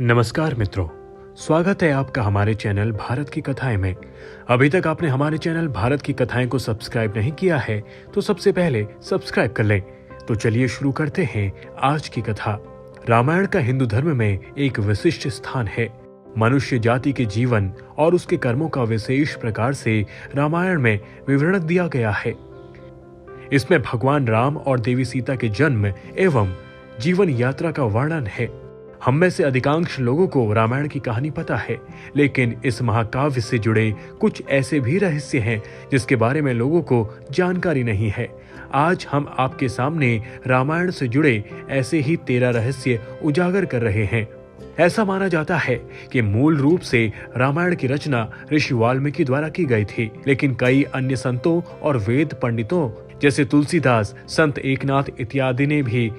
नमस्कार मित्रों, स्वागत है आपका हमारे चैनल भारत की कथाएं में। अभी तक आपने हमारे चैनल भारत की कथाएं को सब्सक्राइब नहीं किया है तो सबसे पहले सब्सक्राइब कर लें। तो चलिए शुरू करते हैं आज की कथा। रामायण का हिंदू धर्म में एक विशिष्ट स्थान है। मनुष्य जाति के जीवन और उसके कर्मों का विशेष प्रकार से रामायण में विवरण दिया गया है। इसमें भगवान राम और देवी सीता के जन्म एवं जीवन यात्रा का वर्णन है। हम में से अधिकांश लोगों को रामायण की कहानी पता है, लेकिन इस महाकाव्य से जुड़े कुछ ऐसे भी रहस्य हैं जिसके बारे में लोगों को जानकारी नहीं है। आज हम आपके सामने रामायण से जुड़े ऐसे ही 13 रहस्य उजागर कर रहे हैं। ऐसा माना जाता है कि मूल रूप से रामायण की रचना ऋषि वाल्मीकि द्वारा की गई थी, लेकिन कई अन्य संतों और वेद पंडितों जैसे तुलसीदास, संत एकनाथ इत्यादि ने भी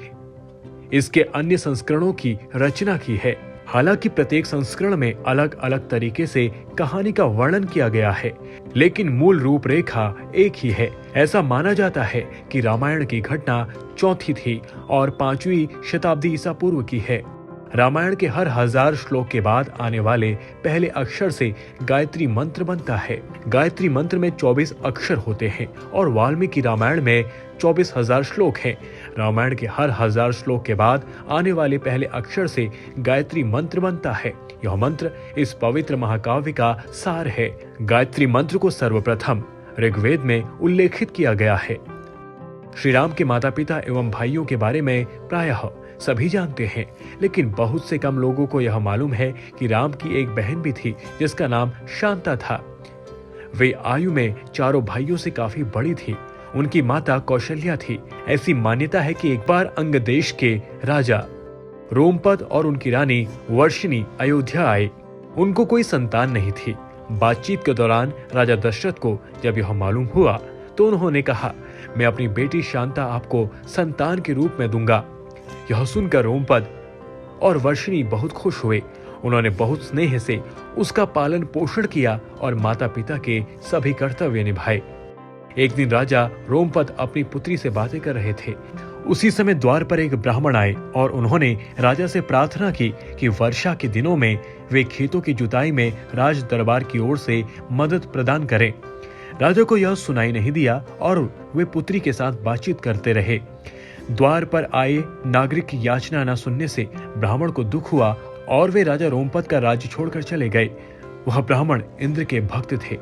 इसके अन्य संस्करणों की रचना की है। हालांकि प्रत्येक संस्करण में अलग अलग तरीके से कहानी का वर्णन किया गया है, लेकिन मूल रूपरेखा एक ही है। ऐसा माना जाता है कि रामायण की घटना चौथी थी और 5वीं शताब्दी ईसा पूर्व की है। रामायण के हर 1000 श्लोक के बाद आने वाले पहले अक्षर से गायत्री मंत्र बनता है। गायत्री मंत्र में 24 अक्षर होते हैं और वाल्मीकि रामायण में 24,000 श्लोक हैं। रामायण के हर 1000 श्लोक के बाद आने वाले पहले अक्षर से गायत्री मंत्र बनता है। यह मंत्र इस पवित्र महाकाव्य का सार है। गायत्री मंत्र को सर्वप्रथम ऋग्वेद में उल्लेखित किया गया है। श्री राम के माता पिता एवं भाइयों के बारे में प्रायः सभी जानते हैं, लेकिन बहुत से कम लोगों को यह मालूम है कि राम की एक बहन भी थी जिसका नाम शांता था। वे आयु में चारों भाइयों से काफी बड़ी थी। उनकी माता कौशल्या थी। ऐसी मान्यता है कि एक बार अंग देश के राजा रोमपद और उनकी रानी वर्षिणी अयोध्या आए। उनको कोई संतान नहीं थी। बातचीत के दौरान राजा दशरथ को जब यह मालूम हुआ तो उन्होंने कहा, मैं अपनी बेटी शांता आपको संतान के रूप में दूंगा। यह सुनकर रोमपद और वर्षिणी बहुत खुश हुए। उन्होंने बहुत स्नेह से उसका पालन पोषण किया और माता पिता के सभी कर्तव्य निभाए। एक दिन राजा रोमपद अपनी पुत्री से बातें कर रहे थे। उसी समय द्वार पर एक ब्राह्मण आए और उन्होंने राजा से प्रार्थना की कि वर्षा के दिनों में वे खेतों की जुताई में राज दरबार की ओर से मदद प्रदान करें। राजा को यह सुनाई नहीं दिया और वे पुत्री के साथ बातचीत करते रहे। द्वार पर आए नागरिक की याचना न सुनने से ब्राह्मण को दुख हुआ और वे राजा रोमपद का राज्य छोड़कर चले गए। वह ब्राह्मण इंद्र के भक्त थे।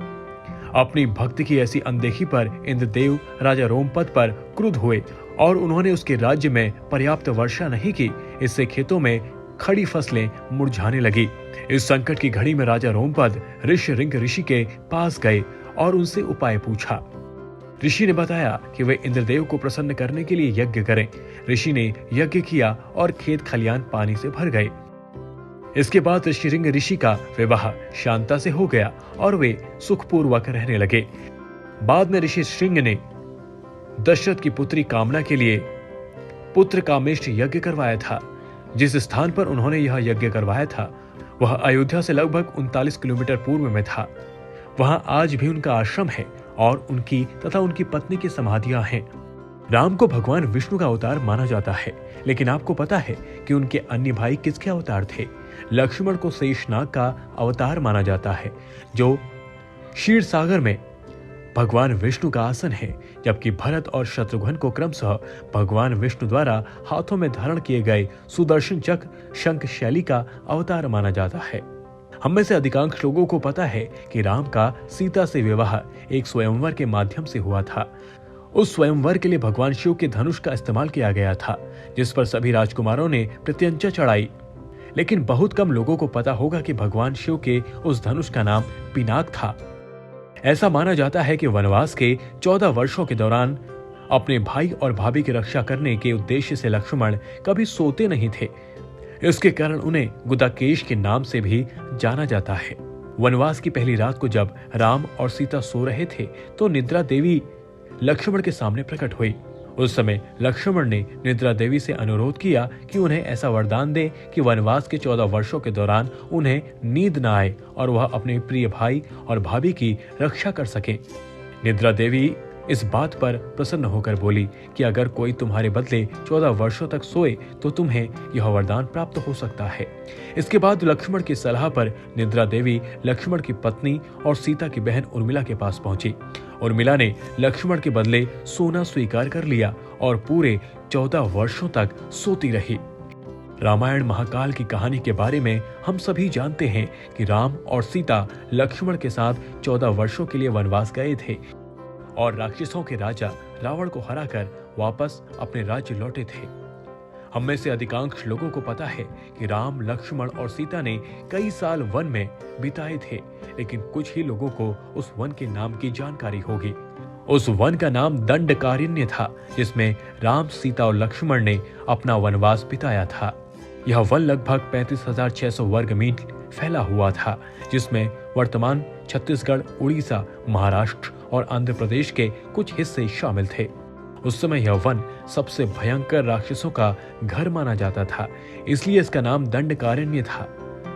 अपनी भक्ति की ऐसी अनदेखी पर इंद्रदेव राजा रोमपद पर क्रुद्ध हुए और उन्होंने उसके राज्य में पर्याप्त वर्षा नहीं की। इससे खेतों में खड़ी फसलें मुरझाने लगी। इस संकट की घड़ी में राजा रोमपद ऋषिरिंग ऋषि के पास गए और उनसे उपाय पूछा। ऋषि ने बताया कि वे इंद्रदेव को प्रसन्न करने के लिए यज्ञ करें। ऋषि ने यज्ञ किया और खेत खलियान पानी से भर गए। इसके बाद ऋषिरिंग ऋषि का विवाह शांता से हो गया और वे सुखपूर्वक रहने लगे। बाद में ऋषि श्रृंग ने दशरथ की पुत्री कामना के लिए पुत्र कामेष्ट यज्ञ करवाया था। जिस स्थान पर उन्होंने यह यज्ञ करवाया था वह अयोध्या से लगभग 39 किलोमीटर पूर्व में था। वहां आज भी उनका आश्रम है और उनकी तथा उनकी पत्नी की समाधियां हैं। राम को भगवान विष्णु का अवतार माना जाता है, लेकिन आपको पता है कि उनके अन्य भाई किसके अवतार थे? लक्ष्मण को शेषनाग का अवतार माना जाता है, जो क्षीर सागर में भगवान विष्णु का आसन है, जबकि भरत और शत्रुघ्न को क्रमशः भगवान विष्णु द्वारा हाथों में धारण किए गए सुदर्शन चक्र शंख शैली का अवतार माना जाता है। हम में से अधिकांश लोगों को पता है कि राम का सीता से विवाह एक स्वयंवर के माध्यम से हुआ था। उस स्वयंवर के लिए भगवान शिव के धनुष का इस्तेमाल किया गया था, जिस पर सभी राजकुमारों ने प्रत्यंचा चढ़ाई। लेकिन बहुत कम लोगों को पता होगा कि भगवान शिव के उस धनुष का नाम पिनाक था। ऐसा माना जाता है कि वनवास के 14 वर्षों के दौरान अपने भाई और भाभी की रक्षा करने के उद्देश्य से लक्ष्मण कभी सोते नहीं थे। इसके कारण उन्हें गुदाकेश के नाम से भी जाना जाता है। वनवास की पहली रात को जब राम और सीता सो रहे थे तो निद्रा देवी लक्ष्मण के सामने प्रकट हुई। उस समय लक्ष्मण ने निद्रा देवी से अनुरोध किया कि उन्हें ऐसा वरदान दे कि वनवास के 14 वर्षों के दौरान उन्हें नींद न आए और वह अपने प्रिय भाई और भाभी की रक्षा कर सके। निद्रा देवी इस बात पर प्रसन्न होकर बोली कि अगर कोई तुम्हारे बदले 14 वर्षों तक सोए तो तुम्हें यह वरदान प्राप्त हो सकता है। इसके बाद लक्ष्मण की सलाह पर निद्रा देवी लक्ष्मण की पत्नी और सीता की बहन उर्मिला के पास पहुंची। उर्मिला ने लक्ष्मण के बदले सोना स्वीकार कर लिया और पूरे 14 वर्षों तक सोती रही। रामायण महाकाल की कहानी के बारे में हम सभी जानते हैं कि राम और सीता लक्ष्मण के साथ 14 वर्षों के लिए वनवास गए थे और राक्षसों के राजा रावण को हराकर वापस अपने राज्य लौटे थे। हम में से अधिकांश लोगों को पता है कि राम, लक्ष्मण और सीता ने कई साल वन में बिताए थे, लेकिन कुछ ही लोगों को उस वन के नाम की जानकारी होगी। उस वन का नाम दंडकारण्य था, जिसमें राम, सीता और लक्ष्मण ने अपना वनवास बिताया था। यह वन लगभग 35,600 वर्ग मील फैला हुआ था, जिसमें वर्तमान छत्तीसगढ़, उड़ीसा, महाराष्ट्र और आंध्र प्रदेश के कुछ हिस्से शामिल थे। उस समय यह वन सबसे भयंकर राक्षसों का घर माना जाता था, इसलिए इसका नाम दंडकारण्य था,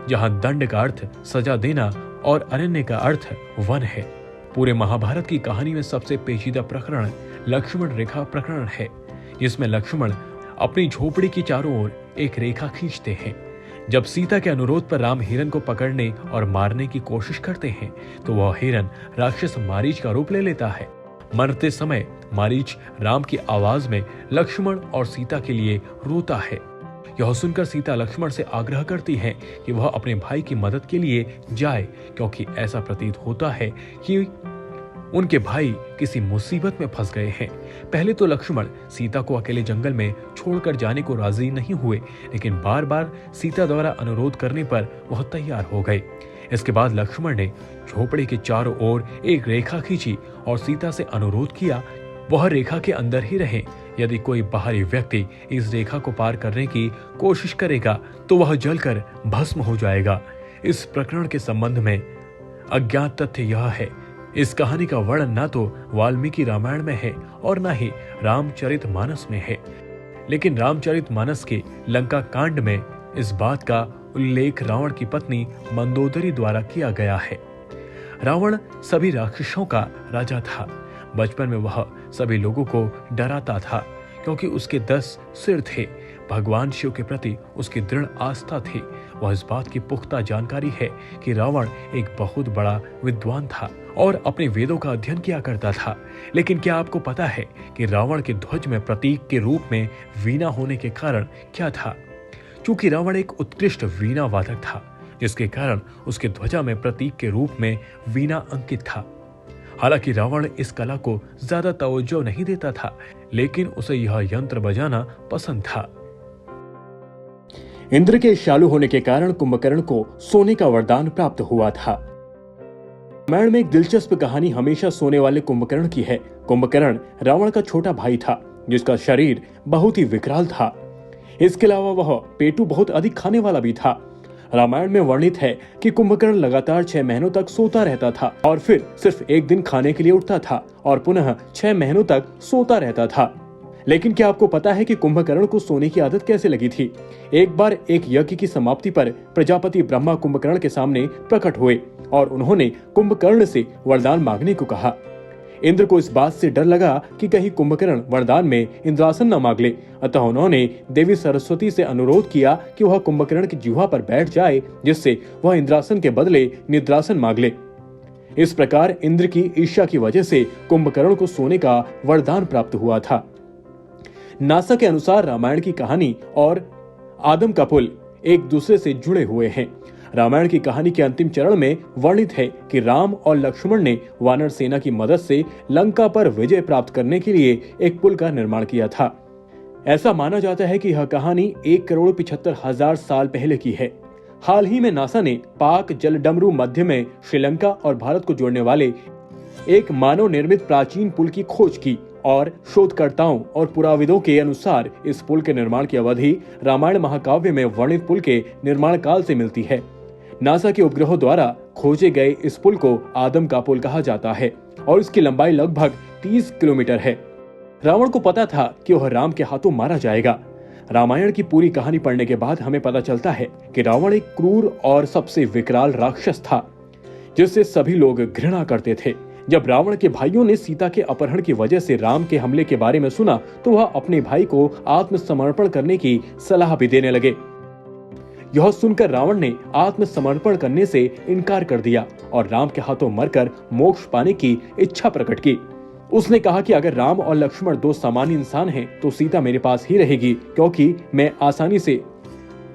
जहां दंड का अर्थ सजा देना और अरण्य का अर्थ वन है। पूरे महाभारत की कहानी में सबसे पेचीदा प्रकरण लक्ष्मण रेखा प्रकरण है, जिसमें लक्ष्मण अपनी झोपड़ी की चारों ओर एक रेखा खींचते हैं। जब सीता के अनुरोध पर राम हिरन को पकड़ने और मारने की कोशिश करते हैं, तो वह हिरन राक्षस मारीच का रूप ले लेता है। मरते समय मारीच राम की आवाज में लक्ष्मण और सीता के लिए रोता है। यह सुनकर सीता लक्ष्मण से आग्रह करती है कि वह अपने भाई की मदद के लिए जाए, क्योंकि ऐसा प्रतीत होता है कि उनके भाई किसी मुसीबत में फंस गए हैं। पहले तो लक्ष्मण सीता को अकेले जंगल में छोड़कर जाने को राजी नहीं हुए, लेकिन बार बार सीता द्वारा अनुरोध करने पर वह तैयार हो गए। इसके बाद लक्ष्मण ने झोपड़ी के चारों ओर एक रेखा खींची और सीता से अनुरोध किया वह रेखा के अंदर ही रहे। यदि कोई बाहरी व्यक्ति इस रेखा को पार करने की कोशिश करेगा तो वह जलकर भस्म हो जाएगा। इस प्रकरण के संबंध में अज्ञात तथ्य यह है, इस कहानी का वर्णन ना तो वाल्मीकि रामायण में है और ना ही रामचरितमानस में है, लेकिन रामचरितमानस के लंका कांड में इस बात का उल्लेख रावण की पत्नी मंदोदरी द्वारा किया गया है। रावण सभी राक्षसों का राजा था। बचपन में वह सभी लोगों को डराता था, क्योंकि उसके 10 सिर थे। भगवान शिव के प्रति उसकी दृढ़ आस्था थी। वह इस बात की पुख्ता जानकारी है कि रावण एक बहुत बड़ा विद्वान था और अपने वेदों का अध्ययन किया करता था। लेकिन क्या आपको पता है कि रावण के ध्वज में प्रतीक के रूप में वीणा होने के कारण क्या था? चूंकि रावण एक उत्कृष्ट वीणा वादक था, जिसके कारण उसके ध्वजा में प्रतीक के रूप में वीणा अंकित था। हालांकि रावण इस कला को ज्यादा तवज्जो नहीं देता था, लेकिन उसे यह यंत्र बजाना पसंद था। इंद्र के शालू होने के कारण कुंभकर्ण को सोने का वरदान प्राप्त हुआ था। रामायण में एक दिलचस्प कहानी हमेशा सोने वाले कुंभकर्ण की है। कुंभकर्ण रावण का छोटा भाई था, जिसका शरीर बहुत ही विकराल था। इसके अलावा वह पेटू बहुत अधिक खाने वाला भी था। रामायण में वर्णित है कि कुंभकर्ण लगातार 6 महीनों तक सोता रहता था और फिर सिर्फ एक दिन खाने के लिए उठता था और पुनः 6 महीनों तक सोता रहता था। लेकिन क्या आपको पता है कि कुंभकर्ण को सोने की आदत कैसे लगी थी? एक बार एक यज्ञ की समाप्ति पर प्रजापति ब्रह्मा कुंभकर्ण के सामने प्रकट हुए और उन्होंने कुंभकर्ण से वरदान मांगने को कहा। इंद्र को इस बात से डर लगा कि कहीं कुंभकर्ण वरदान में इंद्रासन न मांग ले, अतः उन्होंने देवी सरस्वती से अनुरोध किया कि वह कुंभकर्ण की जिह्वा पर बैठ जाए, जिससे वह इंद्रासन के बदले निद्रासन मांग ले। इस प्रकार इंद्र की ईर्ष्या की वजह से कुंभकर्ण को सोने का वरदान प्राप्त हुआ था। नासा के अनुसार रामायण की कहानी और आदम का पुल एक दूसरे से जुड़े हुए हैं। रामायण की कहानी के अंतिम चरण में वर्णित है कि राम और लक्ष्मण ने वानर सेना की मदद से लंका पर विजय प्राप्त करने के लिए एक पुल का निर्माण किया था। ऐसा माना जाता है कि यह कहानी 1,75,00,000 साल पहले की है। हाल ही में नासा ने पाक जलडमरू मध्य में श्रीलंका और भारत को जोड़ने वाले एक मानव निर्मित प्राचीन पुल की खोज की और शोधकर्ताओं और पुराविदों के अनुसार इस पुल के निर्माण की अवधि रामायण महाकाव्य में वर्णित पुल के निर्माण काल से मिलती है। नासा के उपग्रहों द्वारा खोजे गए इस पुल को आदम का पुल कहा जाता है और इसकी लंबाई लगभग 30 किलोमीटर है। रावण को पता था कि वह राम के हाथों मारा जाएगा। रामायण की पूरी कहानी पढ़ने के बाद हमें पता चलता है कि रावण एक क्रूर और सबसे विकराल राक्षस था, जिससे सभी लोग घृणा करते थे। जब रावण के भाइयों ने सीता के अपहरण की वजह से राम के हमले के बारे में सुना तो वह अपने भाई को आत्मसमर्पण करने की सलाह भी देने लगे। यह सुनकर रावण ने आत्मसमर्पण करने से इनकार कर दिया और राम के हाथों मरकर मोक्ष पाने की इच्छा प्रकट की। उसने कहा कि अगर राम और लक्ष्मण दो सामान्य इंसान हैं तो सीता मेरे पास ही रहेगी, क्योंकि मैं आसानी से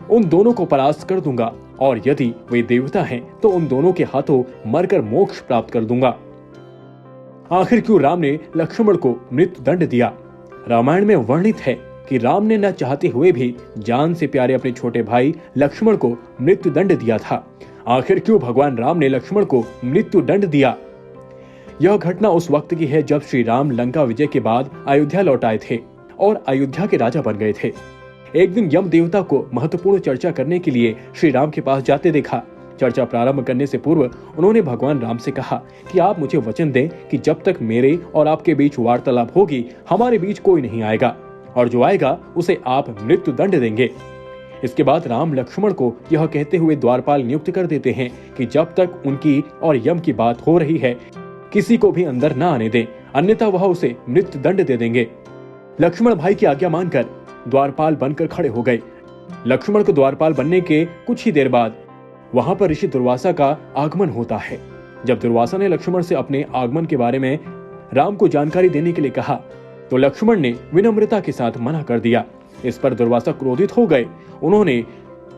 उन दोनों को परास्त कर दूंगा और यदि वे देवता हैं तो उन दोनों के हाथों मरकर मोक्ष प्राप्त कर दूंगा। आखिर क्यों राम ने लक्ष्मण को मृत्यु दंड दिया? रामायण में वर्णित है कि राम ने न चाहते हुए भी जान से प्यारे अपने छोटे भाई लक्ष्मण को मृत्यु दंड दिया था। आखिर क्यों भगवान राम ने लक्ष्मण को मृत्यु दंड दिया? यह घटना उस वक्त की है जब श्री राम लंका विजय के बाद अयोध्या लौट आए थे और अयोध्या के राजा बन गए थे। एक दिन यम देवता को महत्वपूर्ण चर्चा करने के लिए श्री राम के पास जाते देखा। चर्चा प्रारंभ करने से पूर्व उन्होंने भगवान राम से कहा कि आप मुझे वचन दें कि जब तक मेरे और आपके बीच वार्तालाप होगी हमारे बीच कोई नहीं आएगा, और जो आएगा उसे आप मृत्यु दंड देंगे। इसके बाद राम लक्ष्मण को यह कहते हुए द्वारपाल नियुक्त कर देते हैं कि जब तक उनकी और यम की बात हो रही है किसी को भी अंदर न आने दें, अन्यथा वह उसे मृत्यु दंड दे देंगे। लक्ष्मण भाई की आज्ञा मानकर द्वारपाल बनकर खड़े हो गए। लक्ष्मण को द्वारपाल बनने के कुछ ही देर बाद वहां पर ऋषि दुर्वासा का आगमन होता है। जब दुर्वासा ने लक्ष्मण से अपने आगमन के बारे में राम को जानकारी देने के लिए कहा तो लक्ष्मण ने विनम्रता के साथ मना कर दिया। इस पर दुर्वासा क्रोधित हो गए। उन्होंने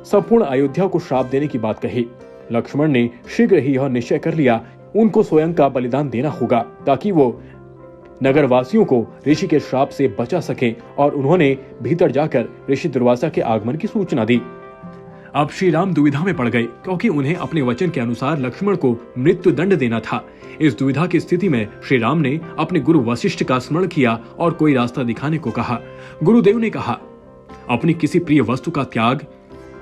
संपूर्ण अयोध्या को श्राप देने की बात कही। लक्ष्मण ने शीघ्र ही यह निश्चय कर लिया उनको स्वयं का बलिदान देना होगा ताकि वो नगर वासियों को ऋषि के श्राप से बचा सके, और उन्होंने भीतर जाकर ऋषि दुर्वासा के आगमन की सूचना दी। अब श्री राम दुविधा में पड़ गए क्योंकि उन्हें अपने वचन के अनुसार लक्ष्मण को मृत्यु दंड देना था। इस दुविधा की स्थिति में श्री राम ने अपने गुरु वशिष्ठ का स्मरण किया और कोई रास्ता दिखाने को कहा। गुरुदेव ने कहा, अपनी किसी प्रिय वस्तु का त्याग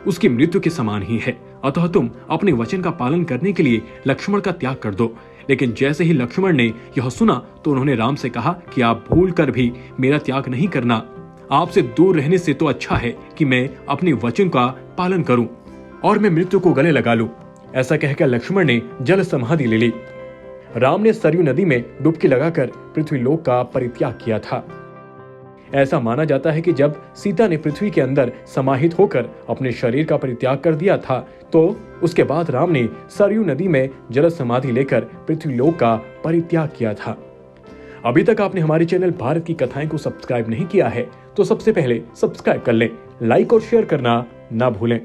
उसकी मृत्यु के समान ही है, अतः तुम अपने वचन का पालन करने के लिए लक्ष्मण का त्याग कर दो। लेकिन जैसे ही लक्ष्मण ने यह सुना तो उन्होंने राम से कहा कि आप भूल कर भी मेरा त्याग नहीं करना। आपसे दूर रहने से तो अच्छा है कि मैं अपने वचन का पालन करूं और मैं मृत्यु को गले लगा लूं। ऐसा कहकर लक्ष्मण ने जल समाधि ले ली। राम ने सरयू नदी में डुबकी लगाकर पृथ्वीलोक का परित्याग किया था। ऐसा माना जाता है कि जब सीता ने पृथ्वी के अंदर समाहित होकर अपने शरीर का परित्याग कर दिया था तो उसके बाद राम ने सरयू नदी में जल समाधि लेकर पृथ्वीलोक का परित्याग किया था। अभी तक आपने हमारे चैनल भारत की कथाएं को सब्सक्राइब नहीं किया है तो सबसे पहले सब्सक्राइब कर लें, लाइक और शेयर करना ना भूलें।